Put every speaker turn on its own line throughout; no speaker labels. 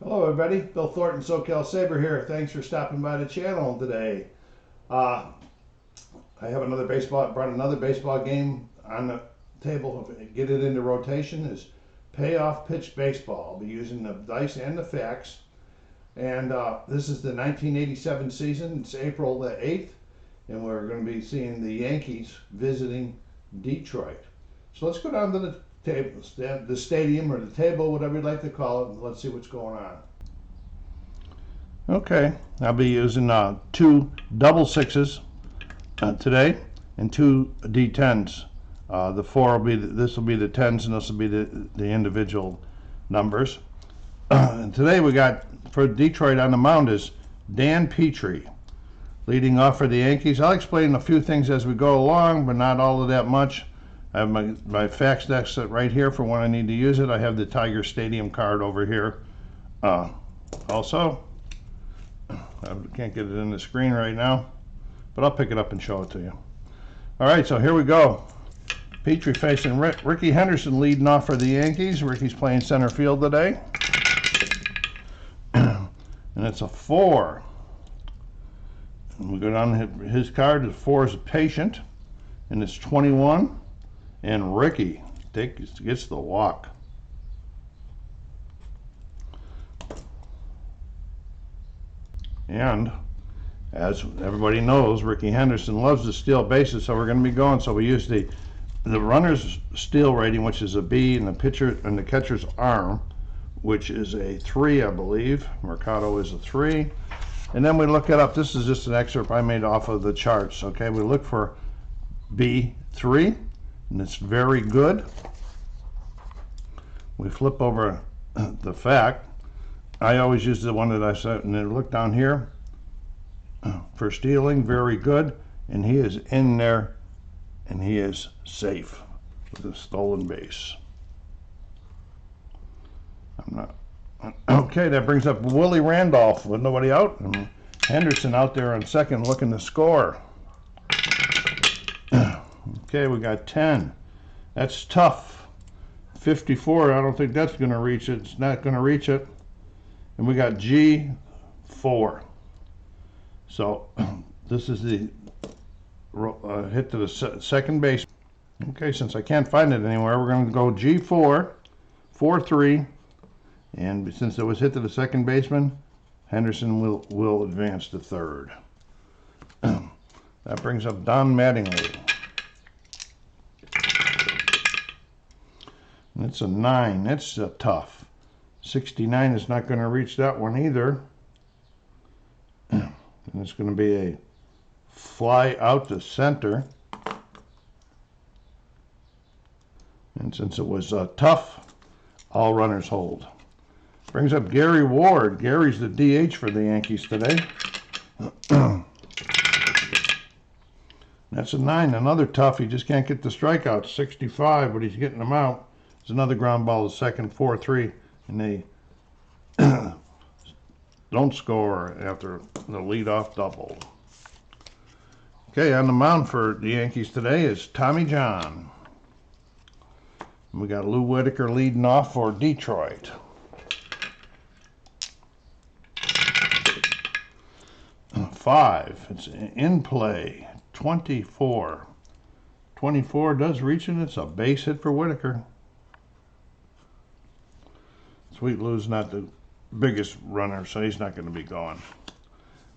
Hello everybody, Bill Thornton, SoCal Saber here. Thanks for stopping by the channel today. I have brought another baseball game on the table. Get it into rotation is Payoff Pitch Baseball. I'll be using the dice and the facts. And this is the 1987 season. It's April the 8th, and we're going to be seeing the Yankees visiting Detroit. So let's go down to the table, the stadium or the table, whatever you'd like to call it, and let's see what's going on. Okay, I'll be using 2 double sixes today and 2 D10s. The 4 will be this will be the 10s, and this will be the individual numbers. And today we got for Detroit on the mound is Dan Petrie, leading off for the Yankees. I'll explain a few things as we go along, but not all of that much. I have my fax deck set right here for when I need to use it. I have the Tiger Stadium card over here. Also, I can't get it in the screen right now, but I'll pick it up and show it to you. All right, so here we go. Petrie facing Ricky Henderson, leading off for the Yankees. Ricky's playing center field today. And it's a 4. And we go down his card. The 4 is a patient, and it's 21. And Ricky gets the walk. And as everybody knows, Ricky Henderson loves to steal bases, so we're going to be going. So we use the runner's steal rating, which is a B, and the catcher's arm, which is a 3, I believe. Mercado is a 3. And then we look it up. This is just an excerpt I made off of the charts. Okay, we look for B3, and it's very good. We flip over the fact. I always use the one that I said, and then look down here for stealing, very good, and he is in there, and he is safe with a stolen base. Okay, that brings up Willie Randolph with nobody out, and Henderson out there on second looking to score. Okay, we got 10. That's tough. 54, I don't think that's going to reach it. It's not going to reach it. And we got G4. So this is the hit to the second base. Okay, since I can't find it anywhere, we're going to go G4, 4-3, and since it was hit to the second baseman, Henderson will advance to third. That brings up Don Mattingly. And it's a 9. That's tough. 69 is not going to reach that one either. And it's going to be a fly out to center. And since it was tough, all runners hold. Brings up Gary Ward. Gary's the DH for the Yankees today. That's a 9. Another tough. He just can't get the strikeouts. 65, but he's getting them out. There's another ground ball to second, 4-3. And they don't score after the leadoff double. Okay, on the mound for the Yankees today is Tommy John. And we got Lou Whitaker leading off for Detroit. Five, it's in play, 24. 24 does reach it. It's a base hit for Whitaker. Sweet Lou's not the biggest runner, so he's not going to be going.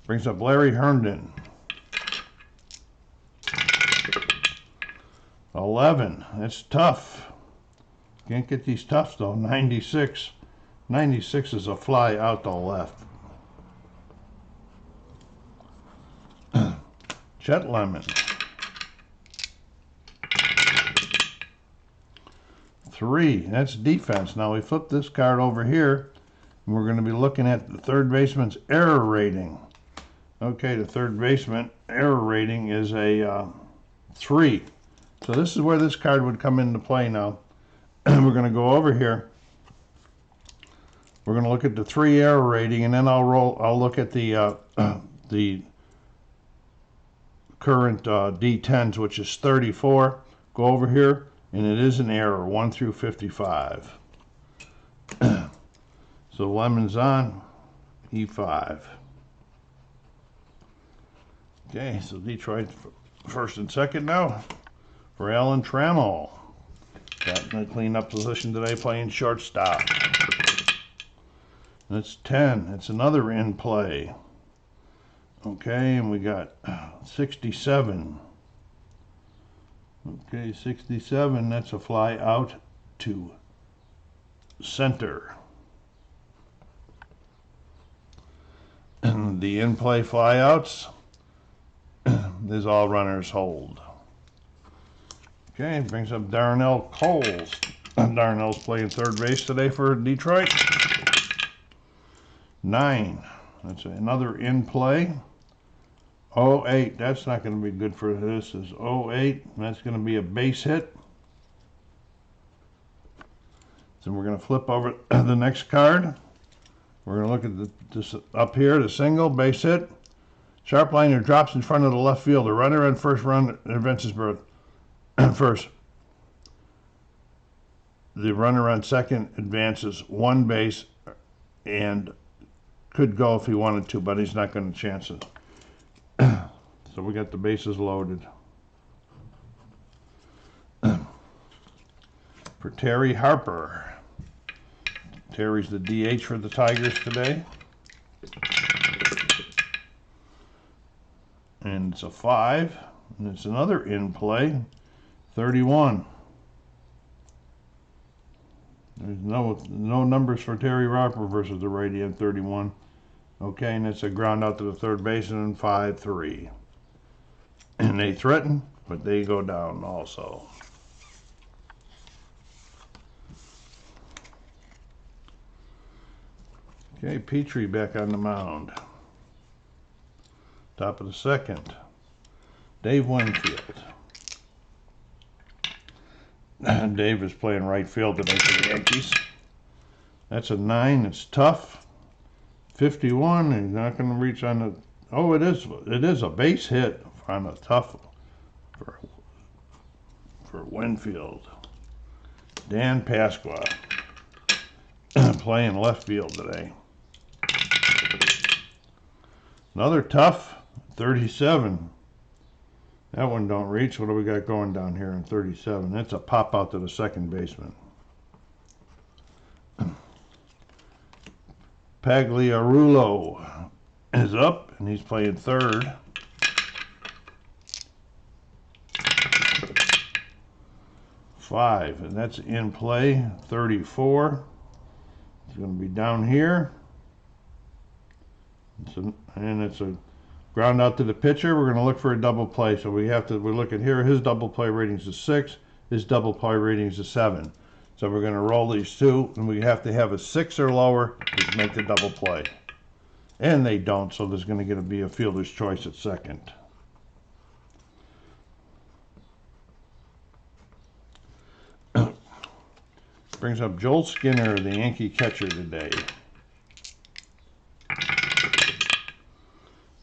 Brings up Larry Herndon. 11. That's tough. Can't get these toughs though. 96. 96 is a fly out the left. Chet Lemon. 3, that's defense. Now we flip this card over here, and we're going to be looking at the third baseman's error rating. Okay, the third baseman error rating is a 3. So this is where this card would come into play now. We're going to go over here. We're going to look at the 3 error rating, and then I'll look at the current D10s, which is 34. Go over here, and it is an error, 1 through 55. So So Lemon's on E5. Okay, so Detroit first and second now for Alan Trammell. Got in a cleanup position today playing shortstop. That's 10. It's another in play. Okay, and we got 67. Okay, 67. That's a fly out to center. And the in play flyouts is all runners hold. Okay, brings up Darnell Coles. Darnell's playing third base today for Detroit. 9. That's another in play. 08. That's not going to be good for this. Is 08. That's going to be a base hit. So we're going to flip over the next card. We're going to look at this up here, the single base hit. Sharp liner drops in front of the left field. The runner on first run advances berth. First. The runner on second advances one base and could go if he wanted to, but he's not going to chance it. So we got the bases loaded. For Terry Harper. Terry's the DH for the Tigers today. And it's a 5. And it's another in play. 31. There's no numbers for Terry Harper versus the righty at 31. Okay, and it's a ground out to the third baseman in 5-3. And they threaten, but they go down also. Okay, Petrie back on the mound. Top of the second. Dave Winfield. Dave is playing right field today for the Yankees. That's a 9. It's tough. 51. He's not going to reach on the. Oh, it is a base hit on a tough for Winfield. Dan Pasqua playing left field today. Another tough 37. That one don't reach. What do we got going down here in 37? That's a pop out to the second baseman. Pagliarulo is up, and he's playing third. Five, and that's in play. 34. It's going to be down here. And it's a ground out to the pitcher. We're going to look for a double play. So we look at here. His double play rating is a 6. His double play rating is a 7. So we're going to roll these two, and we have to have a 6 or lower to make the double play. And they don't, so there's going to be a fielder's choice at second. Brings up Joel Skinner, the Yankee catcher today.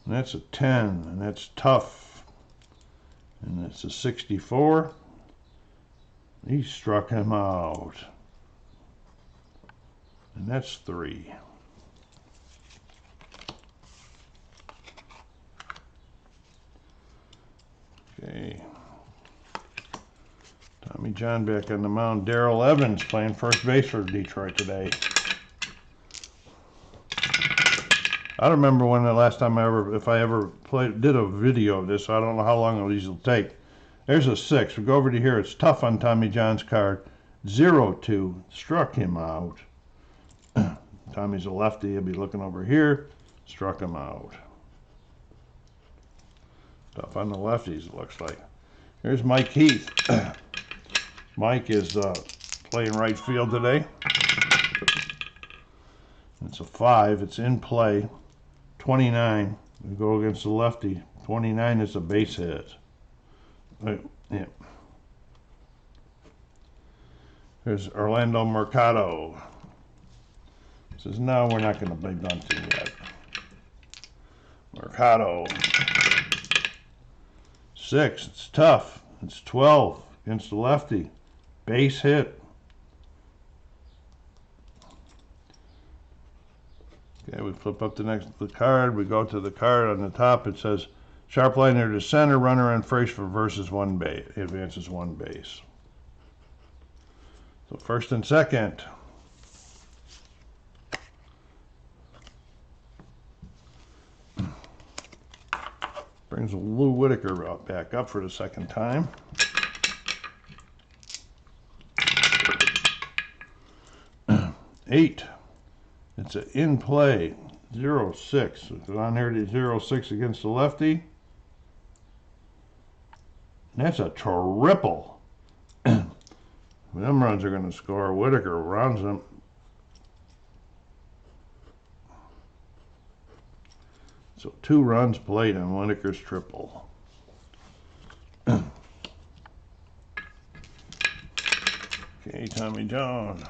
And that's a 10, and that's tough. And that's a 64. He struck him out. And that's 3. Okay. Tommy John back on the mound. Darrell Evans playing first base for Detroit today. I don't remember when the last time if I ever did a video of this, so I don't know how long these will take. There's a 6. We go over to here. It's tough on Tommy John's card. 0-2. Struck him out. Tommy's a lefty. He'll be looking over here. Struck him out. Tough on the lefties, it looks like. Here's Mike Heath. Mike is playing right field today. It's a 5. It's in play. 29. We go against the lefty. 29 is a base hit. Yeah. There's Orlando Mercado. Says, no, we're not going to play Dunton yet. Mercado. 6. It's tough. It's 12 against the lefty. Base hit. Okay, we flip up the card. We go to the card on the top. It says sharp line near the center, runner on first for versus one base. Advances one base. So first and second. Brings Lou Whitaker back up for the second time. Eight. It's an in play. 0-6. It's on here to 0-6 against the lefty. That's a triple. Them runs are going to score. Whitaker rounds them. So 2 runs played on Whitaker's triple. Okay, Tommy John.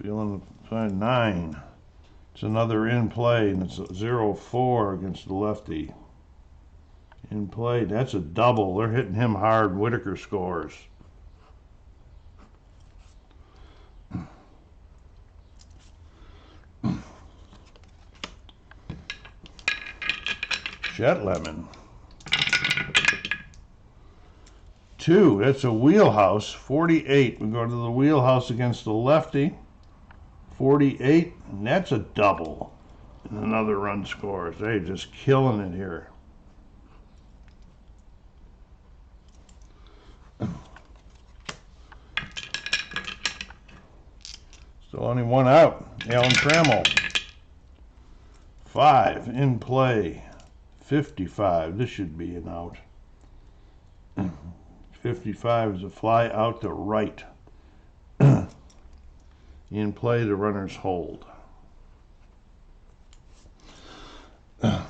Feeling fine. 9. It's another in play, and it's a 0-4 against the lefty. In play, that's a double. They're hitting him hard. Whitaker scores. Jet Lemon. 2, that's a wheelhouse. 48. We go to the wheelhouse against the lefty. 48, and that's a double. And another run scores. They're just killing it here. Still only 1 out. Alan Trammell. 5 in play. 55. This should be an out. 55 is a fly out to right. In play, the runners hold. And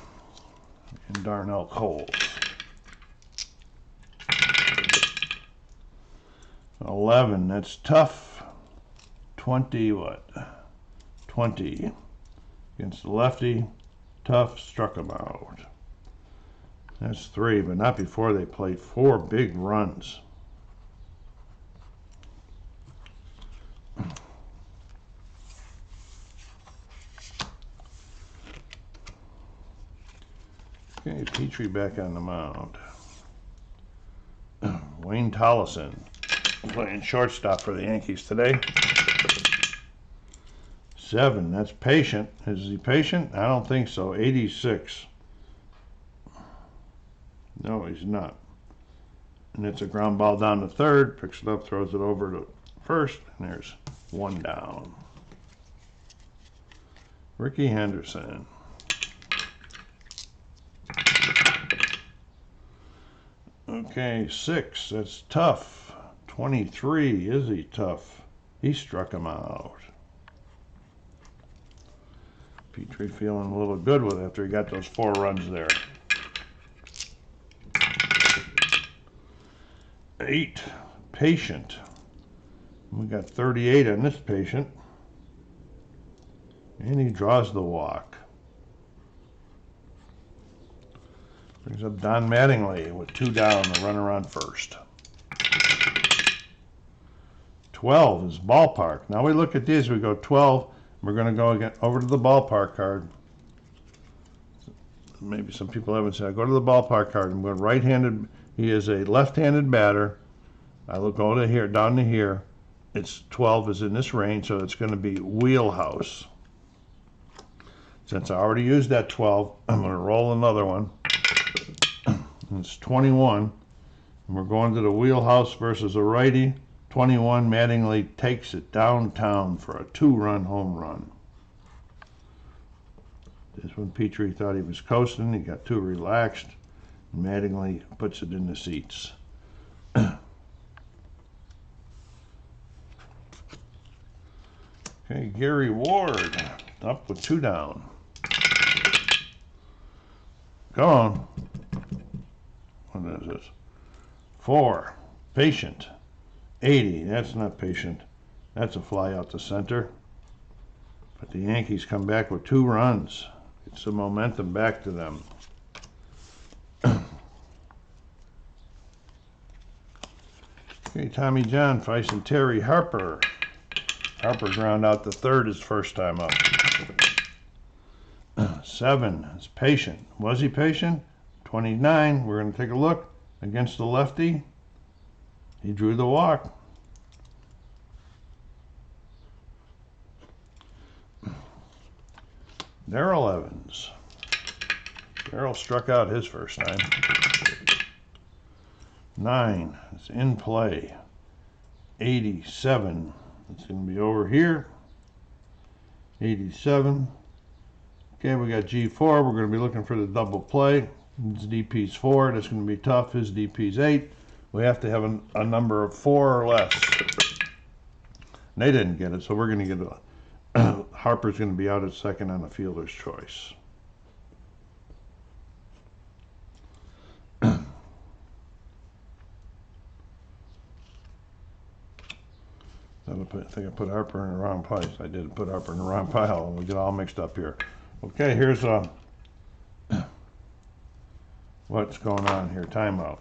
Darnell holds. 11, that's tough. 20, what? 20 against the lefty. Tough, struck him out. That's 3, but not before they played 4 big runs. Okay, Petrie back on the mound. Wayne Tollison playing shortstop for the Yankees today. 7, that's patient. Is he patient? I don't think so. 86. No, he's not. And it's a ground ball down to third. Picks it up, throws it over to first, and there's 1 down. Ricky Henderson. Okay, 6, that's tough. 23, is he tough? He struck him out. Petrie feeling a little good with it after he got those 4 runs there. 8, patient. We got 38 on this patient. And he draws the walk. Brings up Don Mattingly with 2 down, the runner on first. 12 is ballpark. Now we look at these, we go 12. We're going to go again over to the ballpark card. Maybe some people haven't said, I go to the ballpark card. I'm going right-handed. He is a left-handed batter. I will go to here, down to here. It's 12 is in this range, so it's going to be wheelhouse. Since I already used that 12, I'm going to roll another one. It's 21. And we're going to the wheelhouse versus a righty. 21, Mattingly takes it downtown for a 2-run home run. This one, Petrie thought he was coasting. He got too relaxed. And Mattingly puts it in the seats. Okay, Gary Ward up with 2 down. Go on. What is this? 4, patient. 80, that's not patient. That's a fly out to center. But the Yankees come back with 2 runs. Get some momentum back to them. Okay, Tommy John facing Terry Harper. Harper ground out the third his first time up. 7 is patient. Was he patient? 29, we're going to take a look against the lefty. He drew the walk. Darrell Evans. Darrell struck out his first time. 9 is in play. 87. It's going to be over here. 87. Okay, we got G4. We're going to be looking for the double play. His DP's 4. That's going to be tough. His DP's 8. We have to have a number of 4 or less. And they didn't get it, so we're going to get a Harper's going to be out at second on a fielder's choice. I think I put Harper in the wrong place. I did put Harper in the wrong pile. We get all mixed up here. Okay, here's what's going on here. Timeout.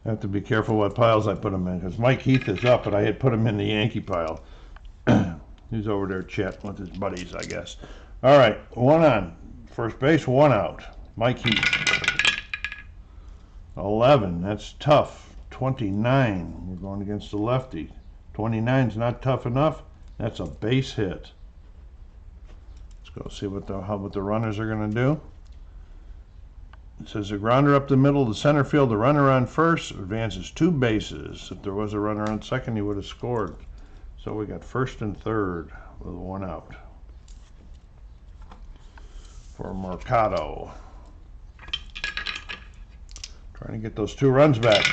I have to be careful what piles I put them in, because Mike Heath is up, but I had put him in the Yankee pile. He's over there chatting with his buddies, I guess. All right, 1 on. First base, 1 out. Mike Heath. 11, that's tough. 29, we're going against the lefty. 29 is not tough enough. That's a base hit. Let's go see what the runners are going to do. It says a grounder up the middle of the center field. The runner on first advances 2 bases. If there was a runner on second, he would have scored. So we got first and third with 1 out for Mercado. Trying to get those 2 runs back.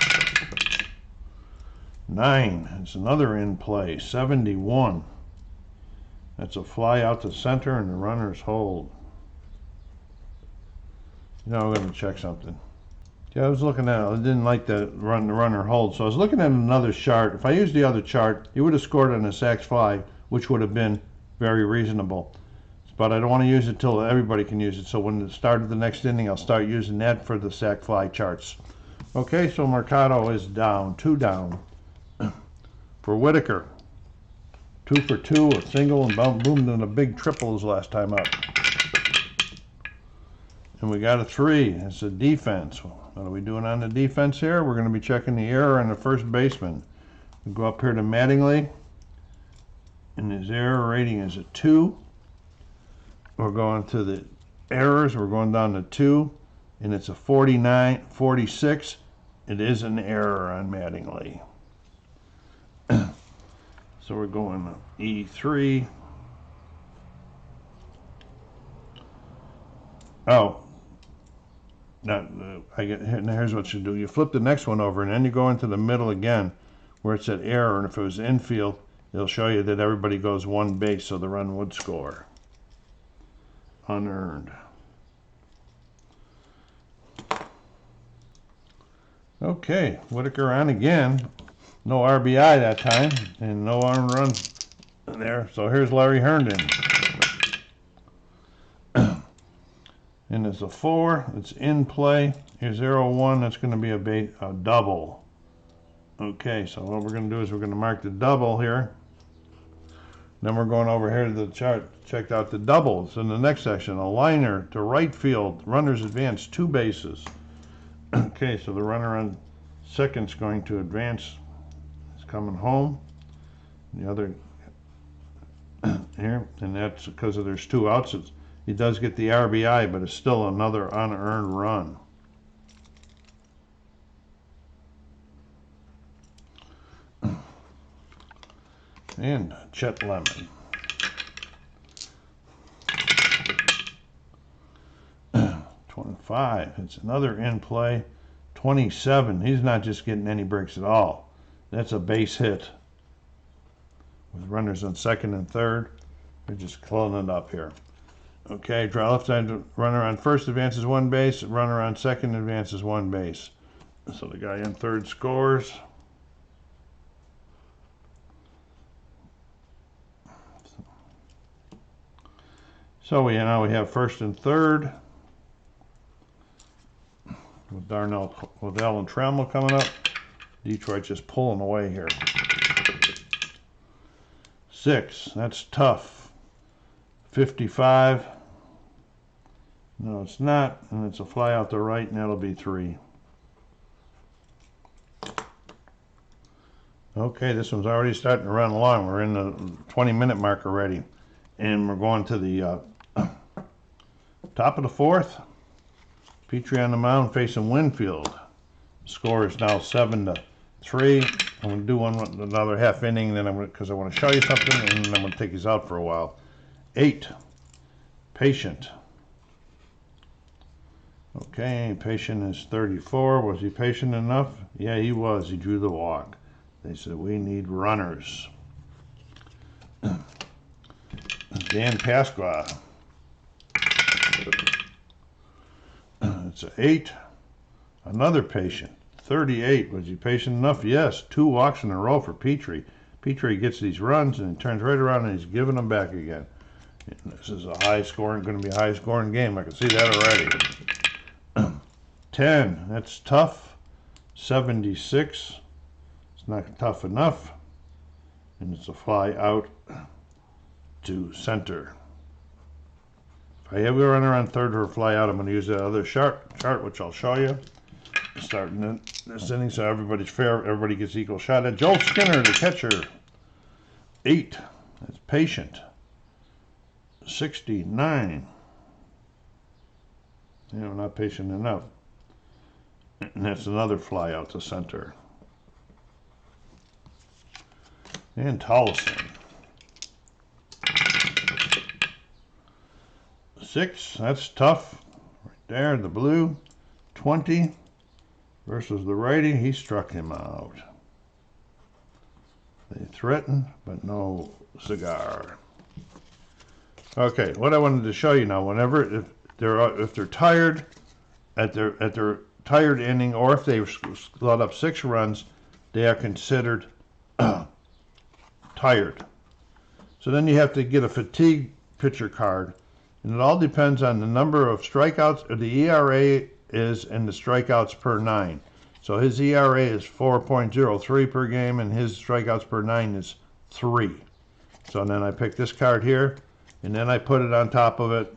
9, it's another in play. 71. That's a fly out to center and the runners hold. You know, I'm going to check something. Yeah, I was looking at it. I didn't like the runner hold, so I was looking at another chart. If I used the other chart, he would have scored on a sac fly, which would have been very reasonable. But I don't want to use it till everybody can use it. So when it started the next inning, I'll start using that for the sac fly charts. Okay, so Mercado is down, 2 down. For Whitaker, 2 for 2, a single, and boomed in a big triple his last time up. And we got a 3. It's a defense. What are we doing on the defense here? We're going to be checking the error on the first baseman. We go up here to Mattingly, and his error rating is a 2. We're going to the errors. We're going down to 2, and it's a 46. It is an error on Mattingly. So we're going E3. Oh, here's what you do. You flip the next one over, and then you go into the middle again, where it said error. And if it was infield, it'll show you that everybody goes 1 base, so the run would score. Unearned. Okay, Whitaker on again. No RBI that time, and no earned run there. So here's Larry Herndon. And it's a 4. It's in play. Here's 0-1. That's going to be a double. Okay, so what we're going to do is we're going to mark the double here. Then we're going over here to the chart. Checked out the doubles in the next section. A liner to right field. Runners advance 2 bases. Okay, so the runner on second's going to advance. He's coming home. The other here, and that's because there's 2 outs. He does get the RBI, but it's still another unearned run. And Chet Lemon. 25. It's another in play. 27. He's not just getting any breaks at all. That's a base hit. With runners on second and third. We're just cloning it up here. Okay, draw left side runner on first advances 1 base. Runner on second advances 1 base. So the guy on third scores. So now we have first and third. With Alan Trammell coming up. Detroit just pulling away here. 6, that's tough. 55, No, it's not, and it's a fly out to right, and that'll be 3. Okay, this one's already starting to run along. We're in the 20-minute mark already, and we're going to the top of the 4th. Petrie on the mound facing Winfield. Score is now 7-3. I'm going to do another half inning, then because I want to show you something, and then I'm going to take these out for a while. 8. Patient. Okay, patient is 34. Was he patient enough? Yeah, he was. He drew the walk. They said, we need runners. Dan Pasqua. It's an 8. Another patient. 38. Was he patient enough? Yes. 2 walks in a row for Petrie. Petrie gets these runs and he turns right around and he's giving them back again. This is a going to be a high-scoring game. I can see that already. 10. That's tough. 76. It's not tough enough. And it's a fly out to center. If I have a runner on third or a fly out, I'm going to use that other chart, which I'll show you. Starting this inning, so everybody's fair. Everybody gets equal shot at. Joel Skinner, the catcher. 8. That's patient. 69. Not patient enough. And that's another fly out to center. And Tolleson. 6. That's tough. Right there, the blue. 20. Versus the righty, he struck him out. They threatened, but no cigar. Okay, what I wanted to show you now, if they're tired at their tired inning, or if they've let up 6 runs, they are considered tired. So then you have to get a fatigue pitcher card, and it all depends on the number of strikeouts, or the ERA is and the strikeouts per 9. So his ERA is 4.03 per game and his strikeouts per 9 is 3. So then I pick this card here and then I put it on top of it,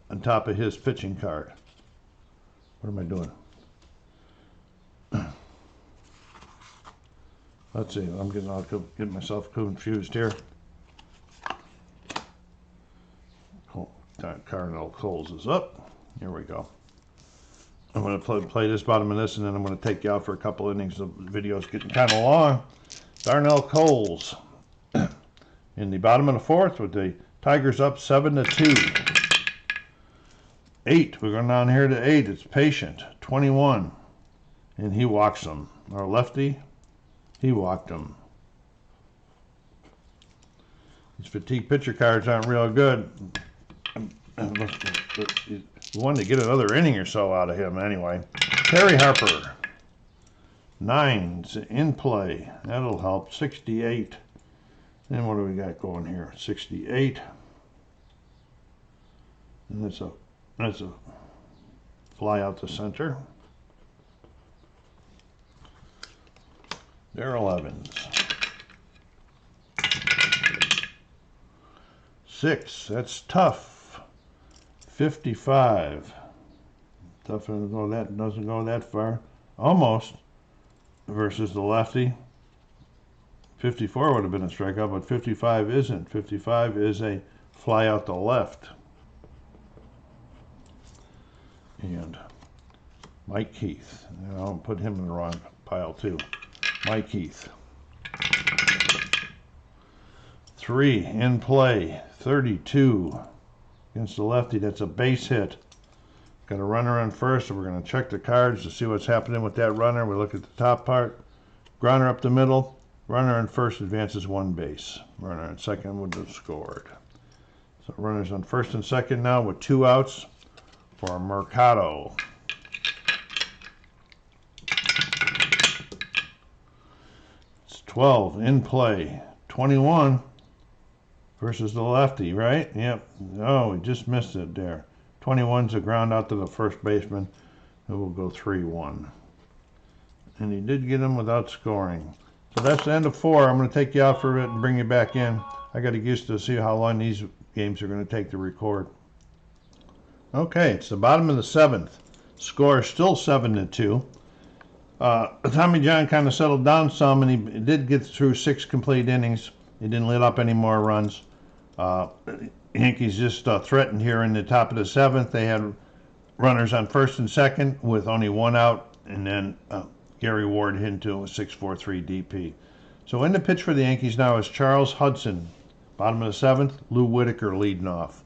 on top of his pitching card. What am I doing? Let's see, I'll get myself confused here. Cardinal Coles is up. Here we go. I'm going to play this bottom of this, and then I'm going to take you out for a couple innings. The video's getting kind of long. Darnell Coles in the bottom of the 4th with the Tigers up 7-2. 8. We're going down here to 8. It's patient. 21. And he walks them. Our lefty, he walked him. These fatigue pitcher cards aren't real good. We wanted to get another inning or so out of him anyway. Terry Harper. 9 in play. That'll help. 68. And what do we got going here? 68. And that's a fly out to center. Darrell Evans. 6. That's tough. 55. Tough doesn't go that far. Almost. Versus the lefty. 54 would have been a strikeout, but 55 isn't. 55 is a fly out to left. And Mike Keith. I'll put him in the wrong pile too. Mike Keith. 3 in play. 32. Against the lefty, that's a base hit. Got a runner on first, so we're going to check the cards to see what's happening with that runner. We look at the top part. Runner up the middle. Runner on first advances 1 base. Runner on second would have scored. So runners on first and second now with 2 outs for Mercado. It's 12 in play. 21. Versus the lefty, right? Yep. Oh, we just missed it there. 21's a ground out to the first baseman. It will go 3-1. And he did get him without scoring. So that's the end of 4. I'm going to take you out for a bit and bring you back in. I got to get used to see how long these games are going to take to record. Okay, it's the bottom of the 7th. Score is still 7-2. Tommy John kind of settled down some, and he did get through 6 complete innings. He didn't let up any more runs. Yankees just threatened here in the top of the 7th. They had runners on first and second with only 1 out, and then Gary Ward hit into a 6-4-3 DP. So in the pitch for the Yankees now is Charles Hudson, bottom of the 7th. Lou Whitaker leading off.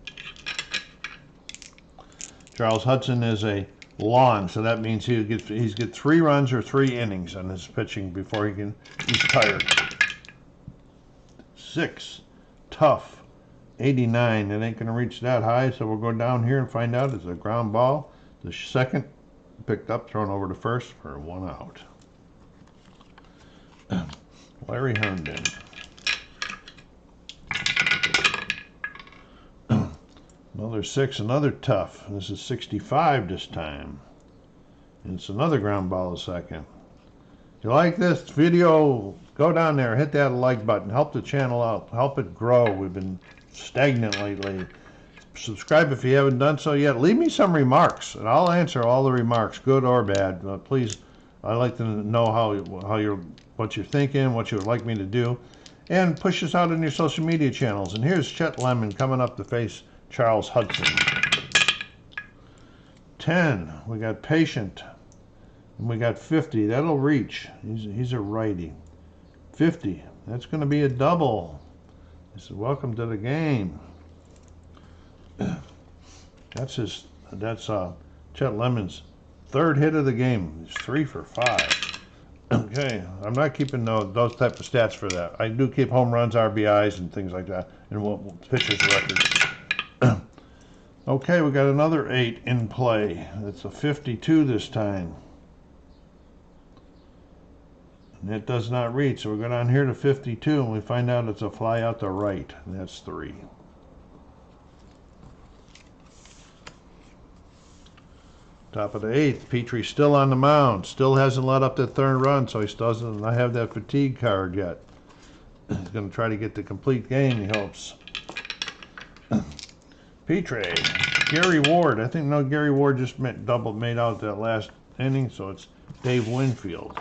Charles Hudson is a long, so that means he's get 3 runs or 3 innings on his pitching before he's tired. 6, tough, 89. It ain't gonna reach that high, so we'll go down here and find out. It's a ground ball. The second picked up, thrown over to first for 1 out. Larry Herndon. Another 6, another tough. This is 65 this time. And it's another ground ball the second. If you like this video, go down there, hit that like button, help the channel out, help it grow. We've been stagnant lately. Subscribe if you haven't done so yet. Leave me some remarks, and I'll answer all the remarks, good or bad. Please, I'd like to know what you're thinking, what you would like me to do, and push us out in your social media channels. And here's Chet Lemon coming up to face Charles Hudson. 10, we got Patient, and we got 50. That'll reach. He's a righty. 50, that's going to be a double. He said, welcome to the game. That's Chet Lemon's 3rd hit of the game. He's 3 for 5. Okay, I'm not keeping those type of stats for that. I do keep home runs, RBIs, and things like that, and pitchers' records. Okay, we got another 8 in play. It's a 52 this time. And it does not reach, so we're going down here to 52, and we find out it's a fly out to right, and that's 3. Top of the 8th, Petrie's still on the mound. Still hasn't let up that 3rd run, so he doesn't have that fatigue card yet. He's going to try to get the complete game, he hopes. Petrie, Gary Ward. I think Gary Ward just made out that last inning, so it's Dave Winfield.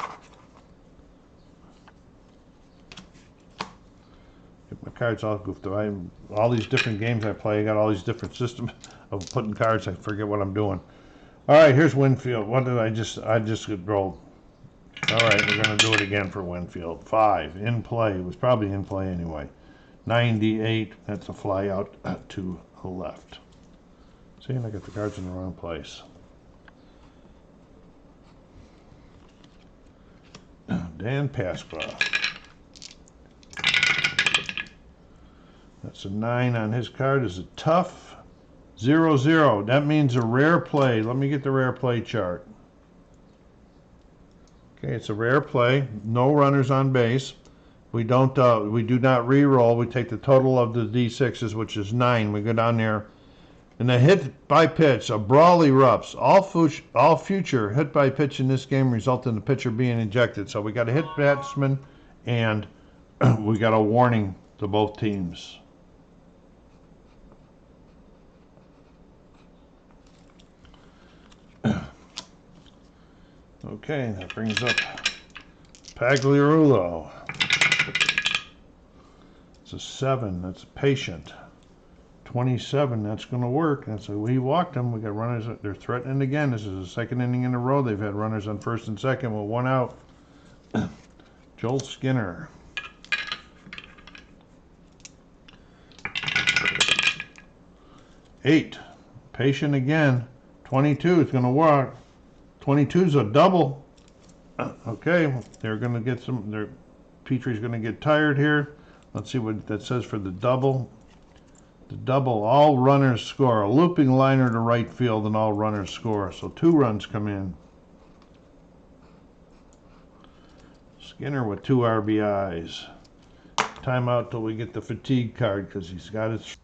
Get my cards all goofed up. All these different games I play, I got all these different systems of putting cards. I forget what I'm doing. All right, here's Winfield. What did I just rolled? All right, we're going to do it again for Winfield. 5 in play. It was probably in play anyway. 98. That's a fly out to the left. See, and I got the cards in the wrong place. Dan Pasqua. That's a 9 on his card. Is a tough 0-0. That means a rare play. Let me get the rare play chart. Okay, it's a rare play. No runners on base. We do not re-roll. We take the total of the D6s, which is 9. We go down there. And a hit by pitch, a brawl erupts. All future hit by pitch in this game result in the pitcher being ejected. So we got a hit batsman, and we got a warning to both teams. Okay, that brings up Pagliarulo. It's a 7. That's a Patient. 27. That's going to work. That's he walked them. We got runners. They're threatening again. This is the 2nd inning in a row. They've had runners on first and second with 1 out. Joel Skinner. Eight. Patient again. 22 is going to work. 22 is a double. Okay, they're going to get Petrie's going to get tired here. Let's see what that says for the double. The double, all runners score. A looping liner to right field and all runners score. So 2 runs come in. Skinner with 2 RBIs. Timeout till we get the fatigue card because he's got it.